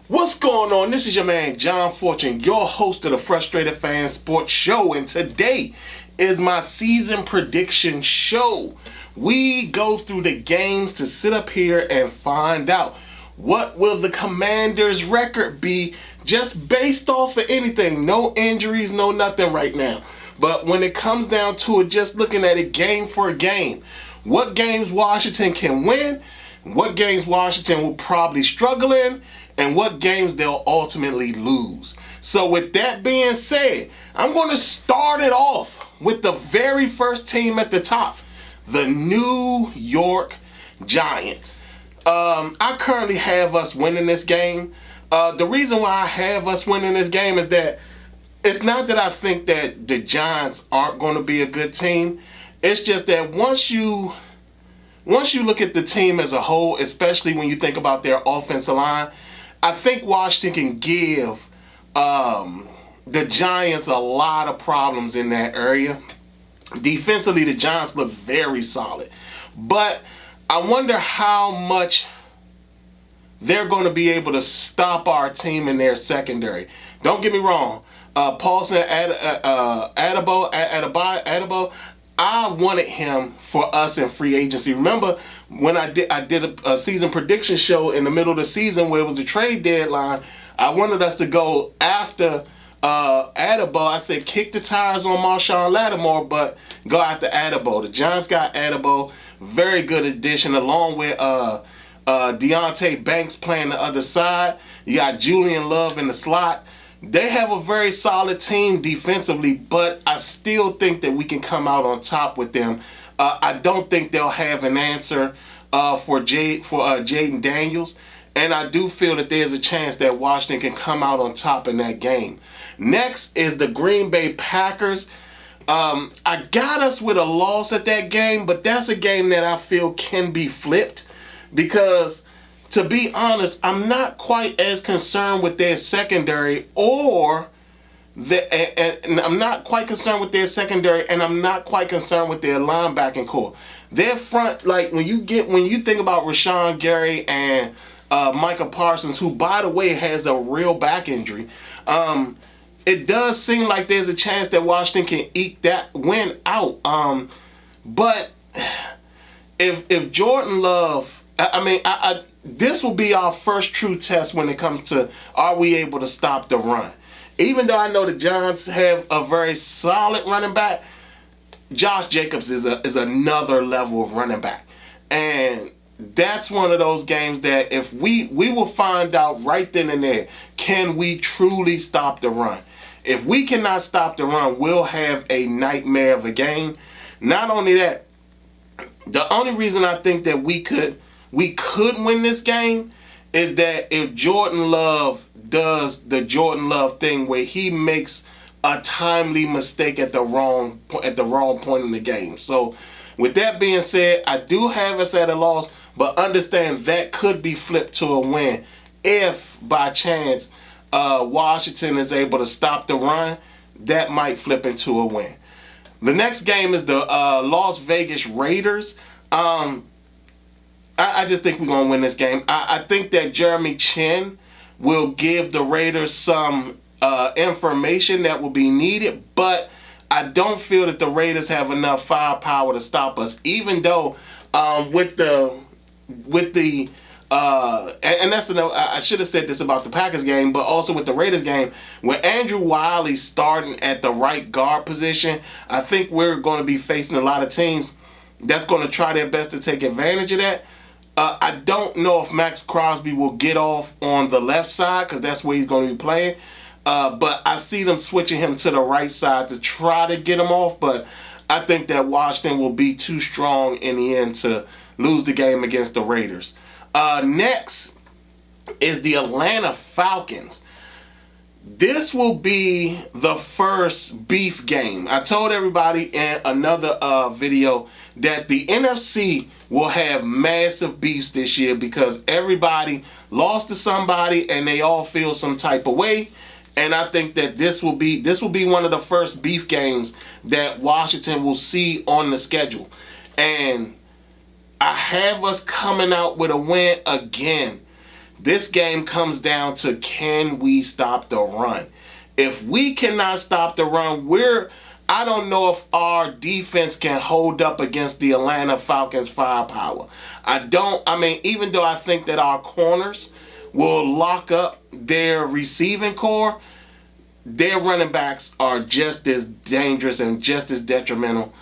What's going on? This is your man John Fortune, your host of the Frustrated Fan Sports Show, and today is my season prediction show. We go through the games to sit up here and find out what will the Commanders' record be, just based off of anything. No injuries, no nothing right now. But when it comes down to it, just looking at it game for game, what games Washington can win, what games Washington will probably struggle in, and what games they'll ultimately lose. So with that being said, I'm going to start it off with the very first team at the top, the New York Giants. I currently have us winning this game. The reason why I have us winning this game is that it's not that I think that the Giants aren't going to be a good team. It's just that once you look at the team as a whole, especially when you think about their offensive line, I think Washington can give the Giants a lot of problems in that area. Defensively, the Giants look very solid. But I wonder how much they're going to be able to stop our team in their secondary. Don't get me wrong. Paulson, Adebo, I wanted him for us in free agency. Remember when I did a season prediction show in the middle of the season where it was the trade deadline, I wanted us to go after Adebo. I said kick the tires on Marshawn Lattimore, but go after Adebo. The Giants got Adebo, very good addition, along with Deontay Banks playing the other side. You got Julian Love in the slot. They have a very solid team defensively, but I still think that we can come out on top with them. I don't think they'll have an answer for Jaden Daniels, and I do feel that there's a chance that Washington can come out on top in that game. Next is the Green Bay Packers. I got us with a loss at that game, but that's a game that I feel can be flipped because, to be honest, I'm not quite as concerned with their secondary and I'm not quite concerned with their secondary, and I'm not quite concerned with their linebacking core. Their front, like when you think about Rashawn Gary and Micah Parsons, who by the way has a real back injury, it does seem like there's a chance that Washington can eke that win out. But if Jordan Love, this will be our first true test when it comes to are we able to stop the run. Even though I know the Giants have a very solid running back, Josh Jacobs is another level of running back. And that's one of those games that if we will find out right then and there, can we truly stop the run? If we cannot stop the run, we'll have a nightmare of a game. Not only that, the only reason I think that we could win this game is that if Jordan Love does the Jordan Love thing where he makes a timely mistake at the wrong point in the game. So with that being said, I do have us at a loss, but understand that could be flipped to a win if by chance Washington is able to stop the run. That might flip into a win. The next game is the Las Vegas Raiders. I just think we're going to win this game. I think that Jeremy Chin will give the Raiders some information that will be needed, but I don't feel that the Raiders have enough firepower to stop us, even though with the and that's another, I should have said this about the Packers game, but also with the Raiders game, when Andrew Wiley's starting at the right guard position, I think we're going to be facing a lot of teams that's going to try their best to take advantage of that. I don't know if Max Crosby will get off on the left side because that's where he's going to be playing. But I see them switching him to the right side to try to get him off. But I think that Washington will be too strong in the end to lose the game against the Raiders. Next is the Atlanta Falcons. This will be the first beef game. I told everybody in another video that the NFC will have massive beefs this year because everybody lost to somebody and they all feel some type of way. And I think that this will be one of the first beef games that Washington will see on the schedule. And I have us coming out with a win again. This game comes down to, can we stop the run? If we cannot stop the run, I don't know if our defense can hold up against the Atlanta Falcons firepower. Even though I think that our corners will lock up their receiving core, their running backs are just as dangerous and just as detrimental.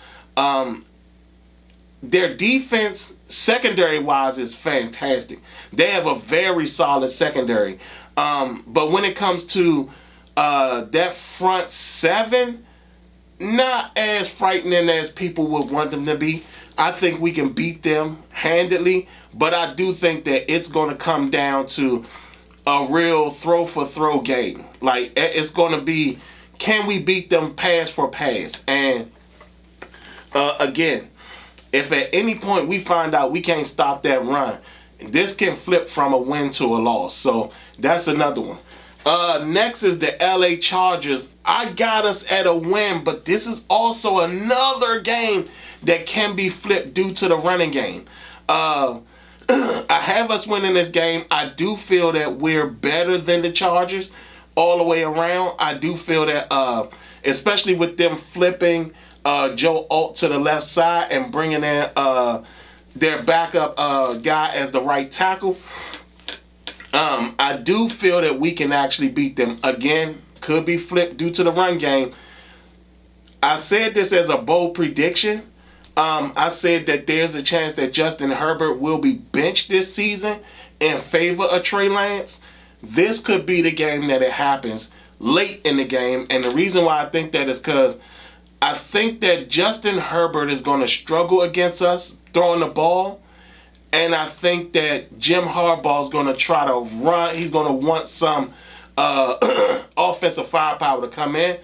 Their defense, secondary-wise, is fantastic. They have a very solid secondary. But when it comes to that front seven, not as frightening as people would want them to be. I think we can beat them handedly, but I do think that it's going to come down to a real throw-for-throw game. Like, it's going to be, can we beat them pass for pass? And, again, if at any point we find out we can't stop that run, this can flip from a win to a loss. So that's another one. Next is the LA Chargers. I got us at a win, but this is also another game that can be flipped due to the running game. I have us winning this game. I do feel that we're better than the Chargers all the way around. I do feel that, especially with them flipping Joe Alt to the left side and bringing in their backup guy as the right tackle, I do feel that we can actually beat them. Again, could be flipped due to the run game. I said this as a bold prediction. I said that there's a chance that Justin Herbert will be benched this season in favor of Trey Lance. This could be the game that it happens late in the game. And the reason why I think that is because I think that Justin Herbert is going to struggle against us throwing the ball. And I think that Jim Harbaugh is going to try to run. He's going to want some offensive firepower to come in.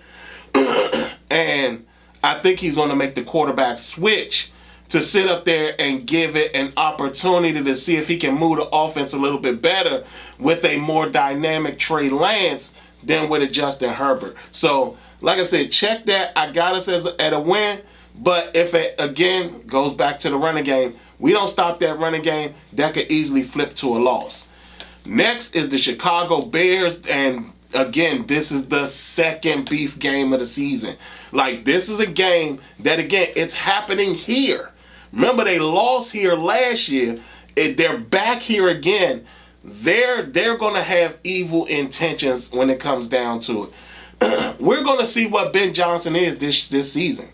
And I think he's going to make the quarterback switch to sit up there and give it an opportunity to see if he can move the offense a little bit better with a more dynamic Trey Lance than with a Justin Herbert. So, like I said, check that. I got us at a win. But if it, again, goes back to the running game, we don't stop that running game, that could easily flip to a loss. Next is the Chicago Bears. And, again, this is the second beef game of the season. Like, this is a game that, again, it's happening here. Remember, they lost here last year. They're back here again. They're going to have evil intentions when it comes down to it. We're going to see what Ben Johnson is this season.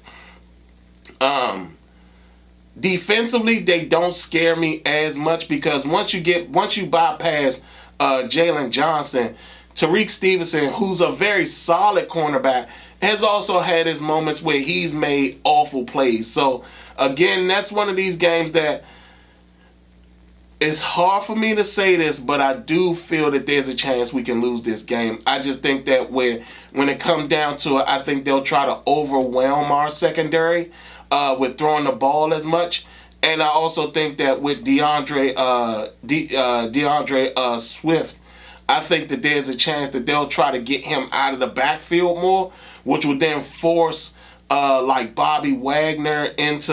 Defensively, they don't scare me as much because once you bypass Jalen Johnson, Tariq Stevenson, who's a very solid cornerback, has also had his moments where he's made awful plays. So, again, that's one of these games that it's hard for me to say this, but I do feel that there's a chance we can lose this game. I just think that when it comes down to it, I think they'll try to overwhelm our secondary with throwing the ball as much. And I also think that with DeAndre Swift, I think that there's a chance that they'll try to get him out of the backfield more, which would then force like Bobby Wagner into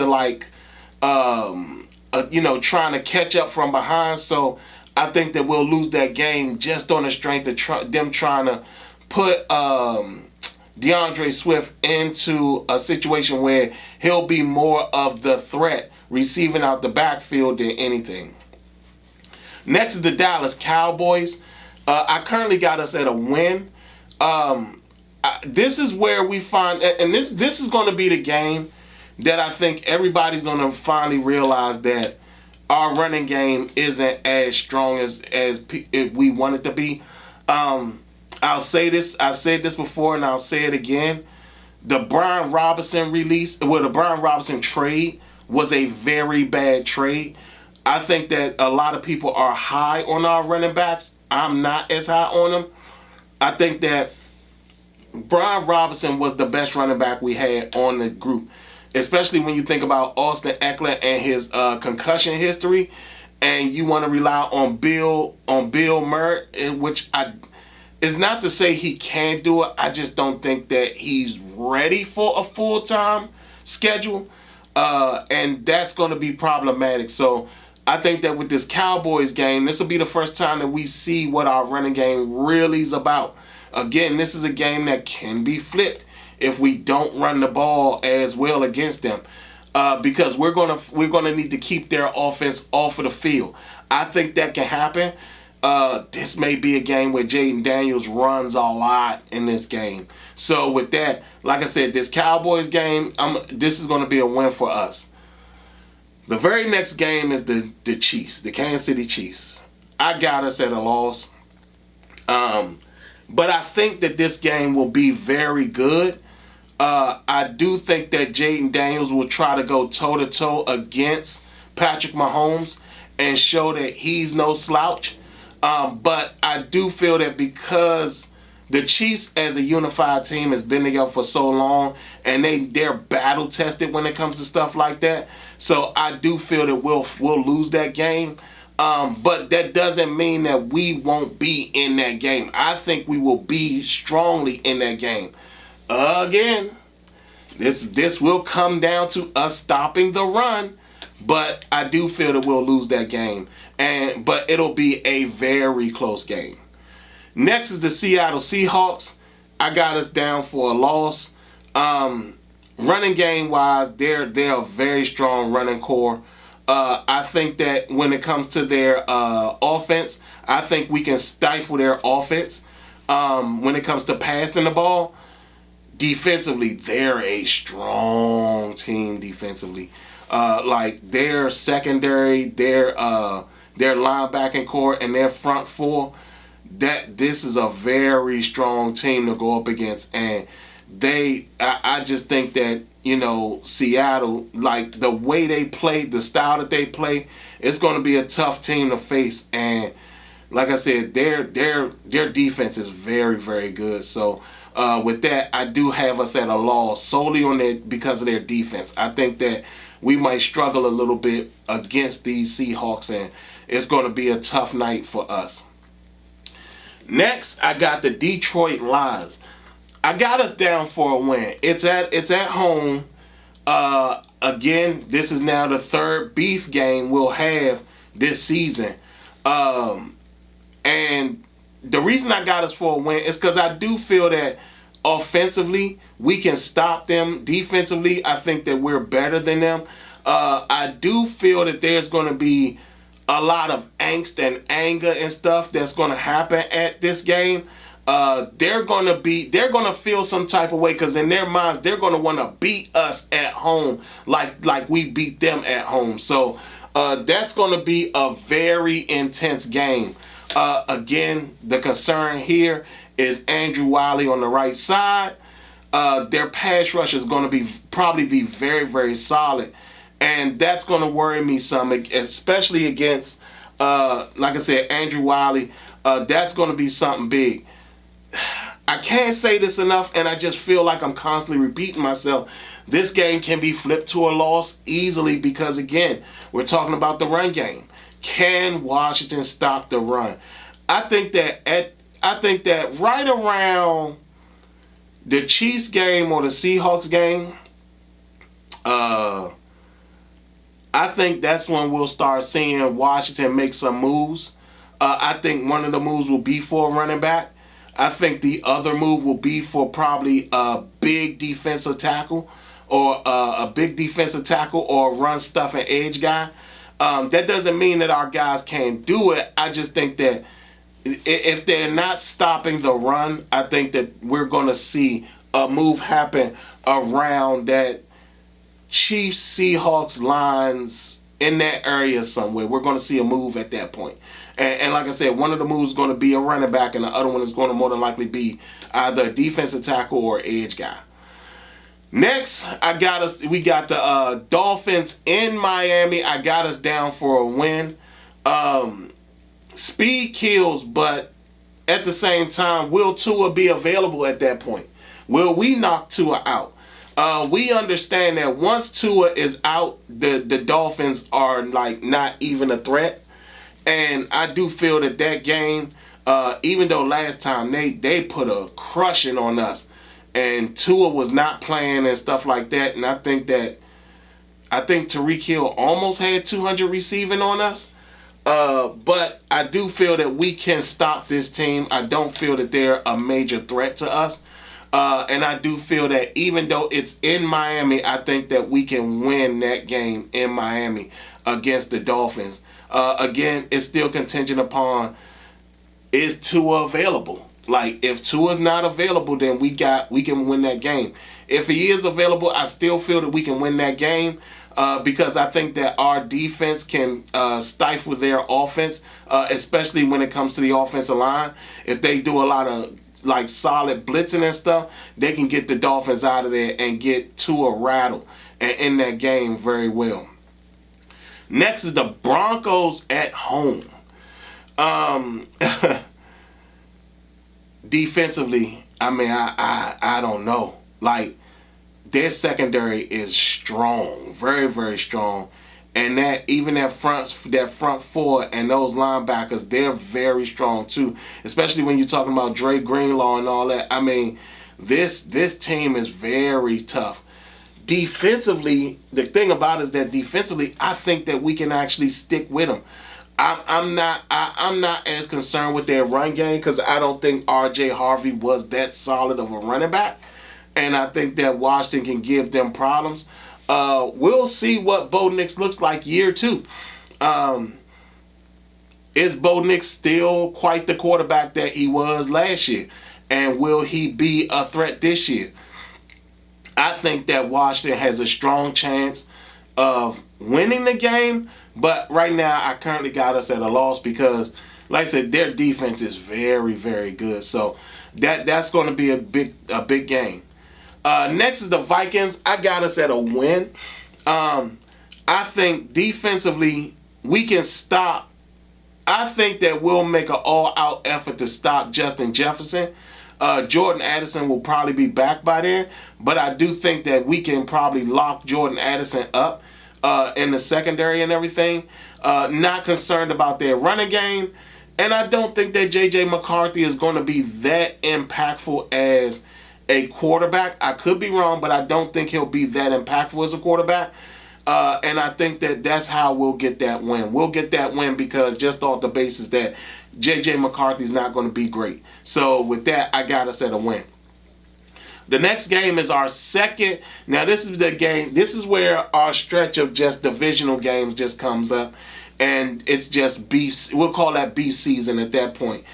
trying to catch up from behind. So I think that we'll lose that game just on the strength of them trying to put DeAndre Swift into a situation where he'll be more of the threat receiving out the backfield than anything. Next is the Dallas Cowboys. I currently got us at a win. This is where we find, and this is going to be the game that I think everybody's going to finally realize that our running game isn't as strong as we want it to be. I'll say this. I said this before, and I'll say it again. The Brian Robinson trade was a very bad trade. I think that a lot of people are high on our running backs. I'm not as high on them. I think that Brian Robinson was the best running back we had on the group, especially when you think about Austin Eckler and his concussion history, and you want to rely on Bill Murray, which it's not to say he can't do it. I just don't think that he's ready for a full-time schedule, and that's going to be problematic. So I think that with this Cowboys game, this will be the first time that we see what our running game really is about. Again, this is a game that can be flipped if we don't run the ball as well against them, because we're gonna need to keep their offense off of the field. I think that can happen. This may be a game where Jaden Daniels runs a lot in this game. So with that, like I said, this Cowboys game, this is going to be a win for us. The very next game is the Chiefs, the Kansas City Chiefs. I got us at a loss. But I think that this game will be very good. I do think that Jaden Daniels will try to go toe-to-toe against Patrick Mahomes and show that he's no slouch. But I do feel that because the Chiefs as a unified team has been together for so long, and they're battle tested when it comes to stuff like that. So I do feel that we'll lose that game. But that doesn't mean that we won't be in that game. I think we will be strongly in that game. Again, this will come down to us stopping the run. But I do feel that we'll lose that game. But it'll be a very close game. Next is the Seattle Seahawks. I got us down for a loss. Running game wise, they're a very strong running core. I think that when it comes to their offense, I think we can stifle their offense. When it comes to passing the ball, defensively, they're a strong team defensively. Like their secondary, their linebacking core, and their front four, this is a very strong team to go up against. And I just think that, Seattle, like the way they play, the style that they play, it's going to be a tough team to face. And like I said, their defense is very, very good. So with that, I do have us at a loss solely because of their defense. I think that we might struggle a little bit against these Seahawks, and it's going to be a tough night for us. Next, I got the Detroit Lions. I got us down for a win. It's at home. Again, this is now the third beef game we'll have this season. And the reason I got us for a win is because I do feel that offensively we can stop them. Defensively, I think that we're better than them. I do feel that there's going to be a lot of angst and anger and stuff that's going to happen at this game. They're going to feel some type of way because in their minds they're going to want to beat us at home like we beat them at home. So that's going to be a very intense game. Again, the concern here is Andrew Wiley on the right side. Their pass rush is going to probably be very, very solid. And that's going to worry me some, especially against, like I said, Andrew Wiley. That's going to be something big. I can't say this enough, and I just feel like I'm constantly repeating myself. This game can be flipped to a loss easily because, again, we're talking about the run game. Can Washington stop the run? I think that right around the Chiefs game or the Seahawks game, I think that's when we'll start seeing Washington make some moves. I think one of the moves will be for a running back. I think the other move will be for probably a big defensive tackle or a run stuff and edge guy. That doesn't mean that our guys can't do it. I just think that if they're not stopping the run, I think that we're going to see a move happen around that Chiefs-Seahawks lines in that area somewhere. We're going to see a move at that point. And like I said, one of the moves is going to be a running back, and the other one is going to more than likely be either a defensive tackle or edge guy. Next, we got the Dolphins in Miami. I got us down for a win. Speed kills, but at the same time, will Tua be available at that point? Will we knock Tua out? We understand that once Tua is out, the Dolphins are like not even a threat. And I do feel that game, even though last time they put a crushing on us, and Tua was not playing and stuff like that, and I think Tyreek Hill almost had 200 receiving on us. But I do feel that we can stop this team. I don't feel that they're a major threat to us. And I do feel that even though it's in Miami, I think that we can win that game in Miami against the Dolphins. Again, it's still contingent upon, is Tua available? Like, if Tua's not available, then we can win that game. If he is available, I still feel that we can win that game because I think that our defense can stifle their offense, especially when it comes to the offensive line. If they do a lot of like solid blitzing and stuff, they can get the Dolphins out of there and get Tua rattled and in that game very well. Next is the Broncos at home. Defensively, I mean, I don't know. Like, their secondary is strong, very, very strong. And that front four and those linebackers, they're very strong too. Especially when you're talking about Dre Greenlaw and all that. I mean, this team is very tough. Defensively, the thing about it is that defensively, I think that we can actually stick with them. I'm not as concerned with their run game because I don't think R.J. Harvey was that solid of a running back, and I think that Washington can give them problems. We'll see what Bo Nix looks like year 2. Is Bo Nix still quite the quarterback that he was last year, and will he be a threat this year? I think that Washington has a strong chance of winning the game, but right now I currently got us at a loss because, like I said, their defense is very, very good. So that's going to be a big game. Next is the Vikings. I got us at a win. I think defensively we can stop. I think that we'll make an all-out effort to stop Justin Jefferson. Jordan Addison will probably be back by then, but I do think that we can probably lock Jordan Addison up in the secondary and everything. Not concerned about their running game, and I don't think that J.J. McCarthy is going to be that impactful as a quarterback. I could be wrong, but I don't think he'll be that impactful as a quarterback. And I think that that's how we'll get that win. We'll get that win because just off the basis that J.J. McCarthy's not going to be great. So with that, I got us at a win. The next game is our second. Now this is the game. This is where our stretch of just divisional games just comes up, and it's just beef. We'll call that beef season at that point.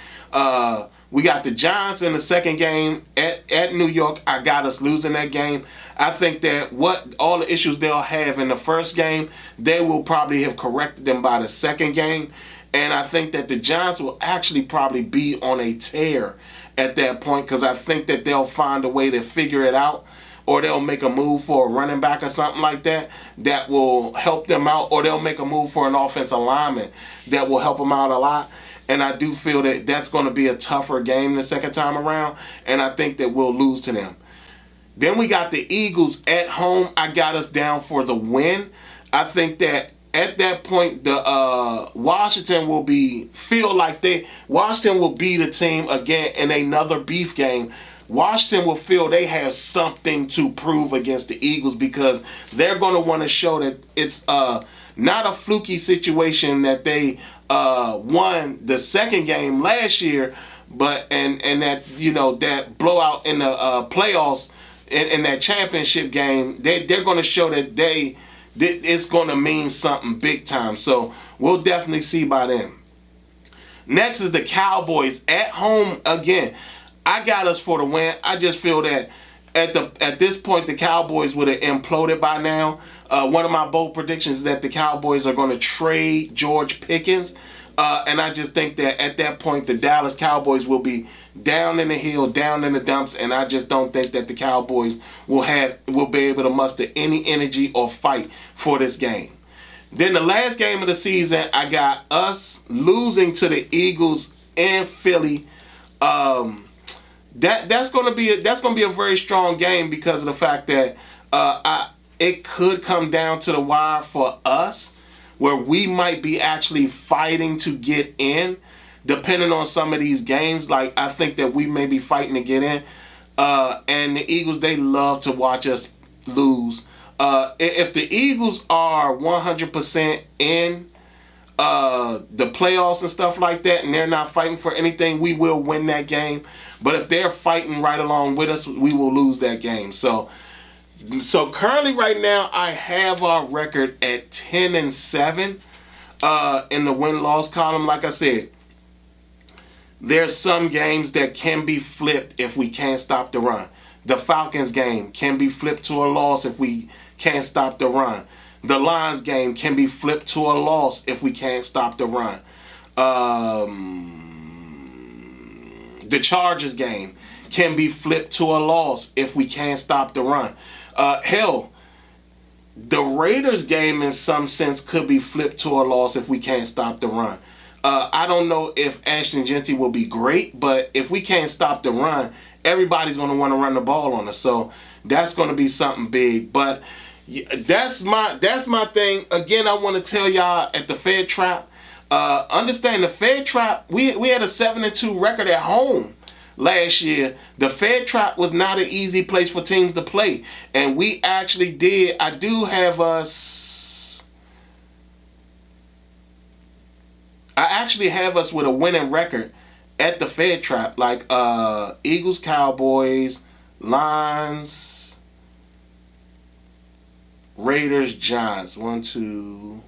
We got the Giants in the second game at New York. I got us losing that game. I think that all the issues they'll have in the first game, they will probably have corrected them by the second game. And I think that the Giants will actually probably be on a tear at that point because I think that they'll find a way to figure it out, or they'll make a move for a running back or something like that that will help them out, or they'll make a move for an offensive lineman that will help them out a lot. And I do feel that that's going to be a tougher game the second time around, and I think that we'll lose to them. Then we got the Eagles at home. I got us down for the win. I think that at that point, the Washington will be the team again in another beef game. Washington will feel they have something to prove against the Eagles because they're going to want to show that it's not a fluky situation that they won the second game last year, but and that that blowout in the playoffs in that championship game, they're going to show that it's going to mean something big time. So we'll definitely see by then. Next is the Cowboys at home again. I got us for the win. I just feel that at this point the Cowboys would have imploded by now. One of my bold predictions is that the Cowboys are going to trade George Pickens. And I just think that at that point the Dallas Cowboys will be down in the hill, down in the dumps, and I just don't think that the Cowboys will be able to muster any energy or fight for this game. Then the last game of the season, I got us losing to the Eagles in Philly. that's gonna be a very strong game because of the fact that it could come down to the wire for us, where we might be actually fighting to get in, depending on some of these games. Like, I think that we may be fighting to get in. And the Eagles, they love to watch us lose. If the Eagles are 100% in the playoffs and stuff like that, and they're not fighting for anything, we will win that game. But if they're fighting right along with us, we will lose that game. So currently right now, I have our record at 10-7 in the win-loss column. Like I said, there's some games that can be flipped if we can't stop the run. The Falcons game can be flipped to a loss if we can't stop the run. The Lions game can be flipped to a loss if we can't stop the run. The Chargers game can be flipped to a loss if we can't stop the run. Hell, the Raiders game in some sense could be flipped to a loss if we can't stop the run. I don't know if Ashton Genty will be great, but if we can't stop the run, everybody's going to want to run the ball on us. So that's going to be something big. But that's my thing. Again, I want to tell y'all at the Fed Trap, understand the Fed Trap, we had a 7-2 record at home last year. The Fed Trap was not an easy place for teams to play. And we actually did. I actually have us with a winning record at the Fed Trap, like Eagles, Cowboys, Lions, Raiders, Giants. 1, 2,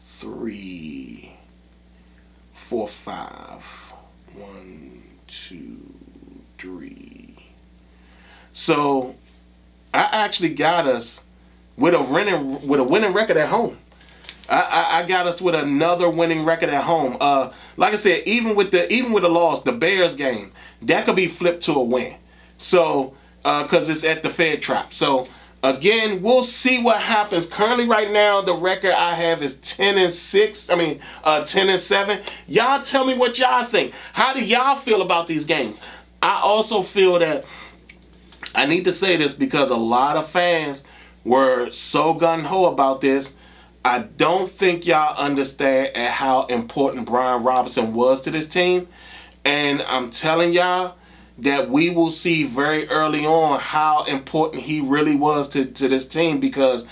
3, 4, 5. 1, 2, 3. So I actually got us with a winning record at home. I got us with another winning record at home. Like I said, even with the loss, the Bears game, that could be flipped to a win. So, because it's at the Fed Trap. So, again, we'll see what happens. Currently, right now, the record I have is 10-7. Y'all tell me what y'all think. How do y'all feel about these games? I also feel that I need to say this because a lot of fans were so gung-ho about this. I don't think y'all understand how important Brian Robinson was to this team. And I'm telling y'all that we will see very early on how important he really was to this team, because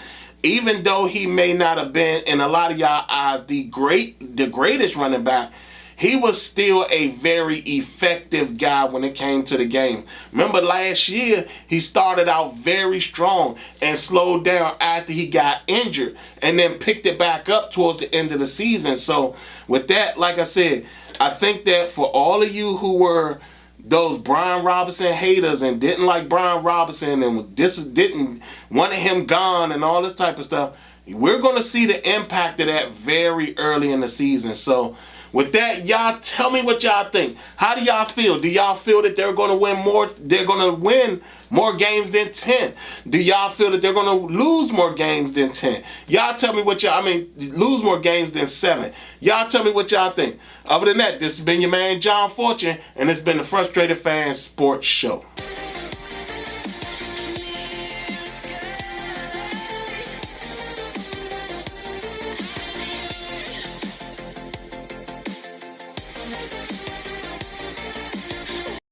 even though he may not have been, in a lot of y'all eyes, the greatest running back, he was still a very effective guy when it came to the game. Remember last year, he started out very strong and slowed down after he got injured and then picked it back up towards the end of the season. So with that, like I said, I think that for all of you who were those Brian Robinson haters and didn't like Brian Robinson and didn't wanted him gone and all this type of stuff, we're going to see the impact of that very early in the season. So with that, y'all tell me what y'all think. How do y'all feel? Do y'all feel that they're going to win more? They're going to win more games than 10? Do y'all feel that they're going to lose more games than 10? Y'all tell me what lose more games than 7. Y'all tell me what y'all think. Other than that, this has been your man John Fortune, and it's been the Frustrated Fan Sports Show.